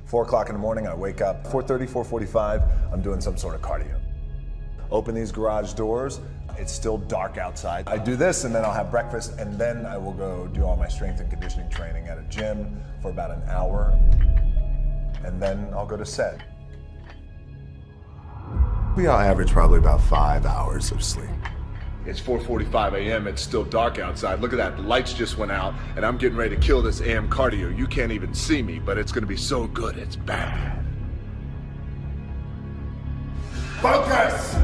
4 o'clock in the morning, I wake up. 4:30, 4:45, I'm doing some sort of cardio. Open these garage doors. It's still dark outside. I do this and then I'll have breakfast and then I will go do all my strength and conditioning training at a gym for about an hour. And then I'll go to set. We all average probably about 5 hours of sleep. It's 4:45 a.m. It's still dark outside. Look at that, the lights just went out and I'm getting ready to kill this AM cardio. You can't even see me, but it's gonna be so good, it's bad. Focus!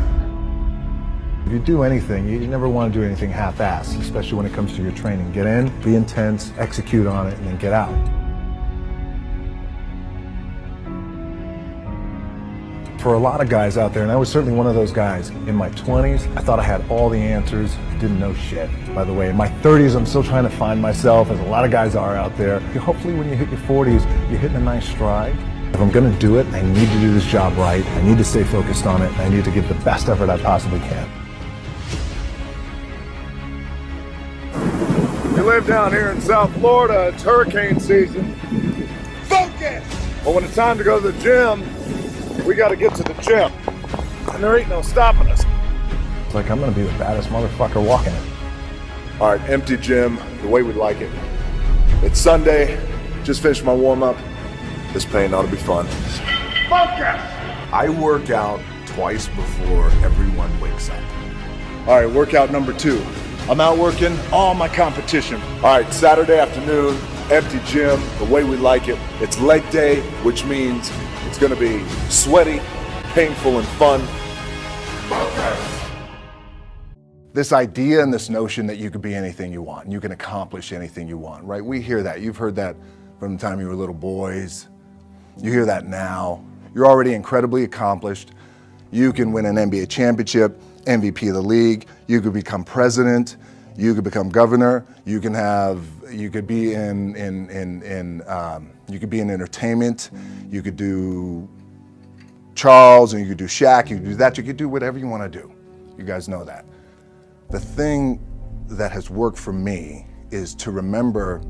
If you do anything, you never want to do anything half-assed, especially when it comes to your training. Get in, be intense, execute on it, and then get out. For a lot of guys out there, and I was certainly one of those guys, in my 20s, I thought I had all the answers, didn't know shit. By the way, in my 30s, I'm still trying to find myself, as a lot of guys are out there. Hopefully when you hit your 40s, you're hitting a nice stride. If I'm gonna do it, I need to do this job right, I need to stay focused on it, and I need to give the best effort I possibly can. You live down here in South Florida, it's hurricane season. Focus! But when it's time to go to the gym, we gotta get to the gym. And there ain't no stopping us. It's like I'm gonna be the baddest motherfucker walking it. All right, empty gym, the way we like it. It's Sunday, just finished my warm-up. This pain ought to be fun. Focus! I work out twice before everyone wakes up. All right, workout number 2. I'm out working all my competition. All right, Saturday afternoon, empty gym, the way we like it. It's leg day, which means it's gonna be sweaty, painful, and fun. This idea and this notion that you could be anything you want, and you can accomplish anything you want, right? We hear that. You've heard that from the time you were little boys. You hear that now. You're already incredibly accomplished. You can win an NBA championship, MVP of the league. You could become president. You could become governor. You could be in entertainment. You could do Charles, and you could do Shaq. You could do that. You could do whatever you want to do. You guys know that. The thing that has worked for me is to remember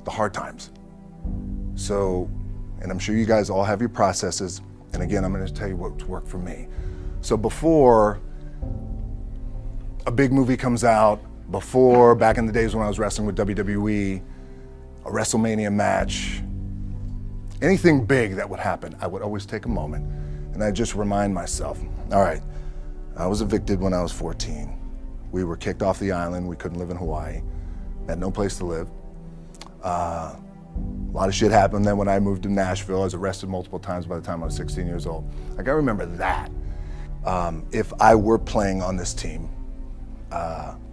the hard times. So, and I'm sure you guys all have your processes. And again, I'm going to tell you what's worked for me. So before a big movie comes out, before back in the days when I was wrestling with WWE, a WrestleMania match, anything big that would happen, I would always take a moment and I'd just remind myself, all right, I was evicted when I was 14. We were kicked off the island. We couldn't live in Hawaii. Had no place to live. A lot of shit happened. Then when I moved to Nashville, I was arrested multiple times by the time I was 16 years old. I gotta remember that. If I were playing on this team,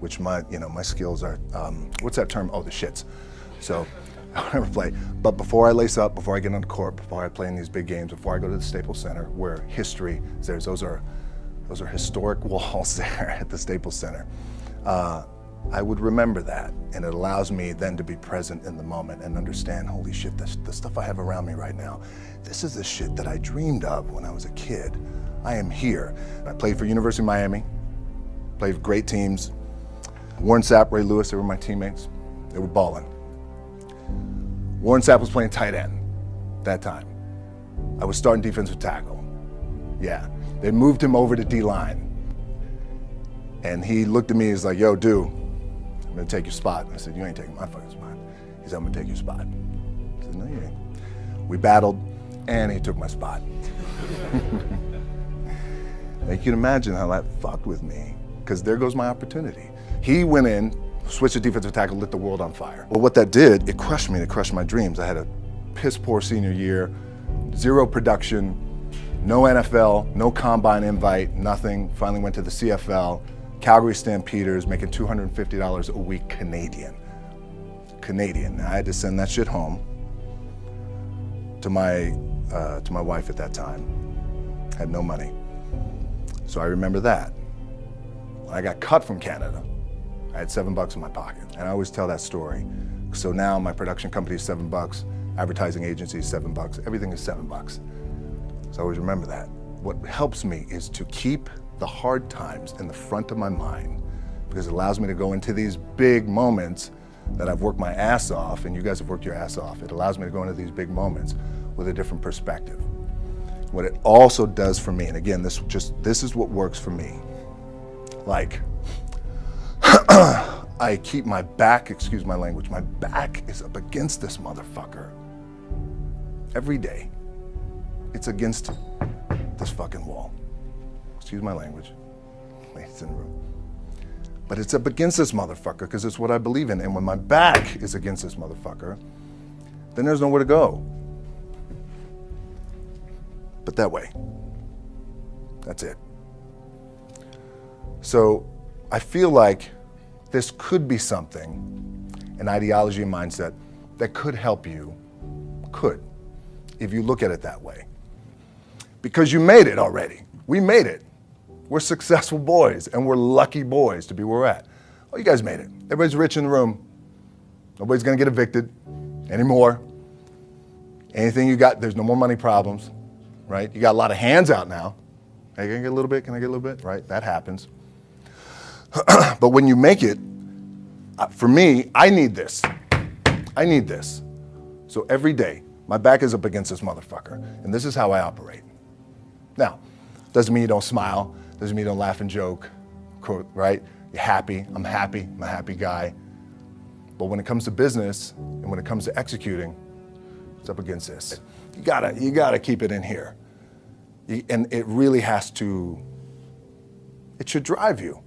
which my skills are, what's that term? Oh, the shits. So I would never play. But before I lace up, before I get on the court, before I play in these big games, before I go to the Staples Center, where history is there, those are historic walls there at the Staples Center. I would remember that, and it allows me then to be present in the moment and understand, holy shit, the stuff I have around me right now, this is the shit that I dreamed of when I was a kid. I am here. I played for University of Miami, played for great teams. Warren Sapp, Ray Lewis, they were my teammates. They were balling. Warren Sapp was playing tight end that time. I was starting defensive tackle. Yeah, they moved him over to D-line. And he looked at me, he's like, yo, dude, I'm gonna take your spot. I said, you ain't taking my fucking spot. He said, I'm gonna take your spot. I said, no, you ain't. We battled, and he took my spot. Now, you can imagine how that fucked with me, because there goes my opportunity. He went in, switched to defensive tackle, lit the world on fire. Well, what that did, it crushed me, it crushed my dreams. I had a piss poor senior year, 0 production, no NFL, no combine invite, nothing. Finally went to the CFL. Calgary Stampeders, making $250 a week Canadian. Now, I had to send that shit home to my wife at that time. Had no money. So I remember that. When I got cut from Canada, I had $7 in my pocket. And I always tell that story. So now my production company is $7, advertising agency is $7, everything is $7. So I always remember that. What helps me is to keep the hard times in the front of my mind, because it allows me to go into these big moments that I've worked my ass off, and you guys have worked your ass off. It allows me to go into these big moments with a different perspective. What it also does for me, and again, this is what works for me. Like, I keep my back, excuse my language, my back is up against this motherfucker. Every day, it's against this fucking wall. Excuse my language, ladies in the room. But it's up against this motherfucker because it's what I believe in. And when my back is against this motherfucker, then there's nowhere to go. But that way. That's it. So I feel like this could be something, an ideology and mindset that could help you, if you look at it that way. Because you made it already. We made it. We're successful boys, and we're lucky boys to be where we're at. Oh, you guys made it. Everybody's rich in the room. Nobody's gonna get evicted anymore. Anything you got, there's no more money problems, right? You got a lot of hands out now. Hey, can I get a little bit? Can I get a little bit? Right, that happens. But when you make it, for me, I need this. I need this. So every day, my back is up against this motherfucker, and this is how I operate. Now, doesn't mean you don't smile, doesn't mean you don't laugh and joke, right? You're happy, I'm a happy guy. But when it comes to business, and when it comes to executing, it's up against this. You gotta keep it in here. And it really has to, it should drive you.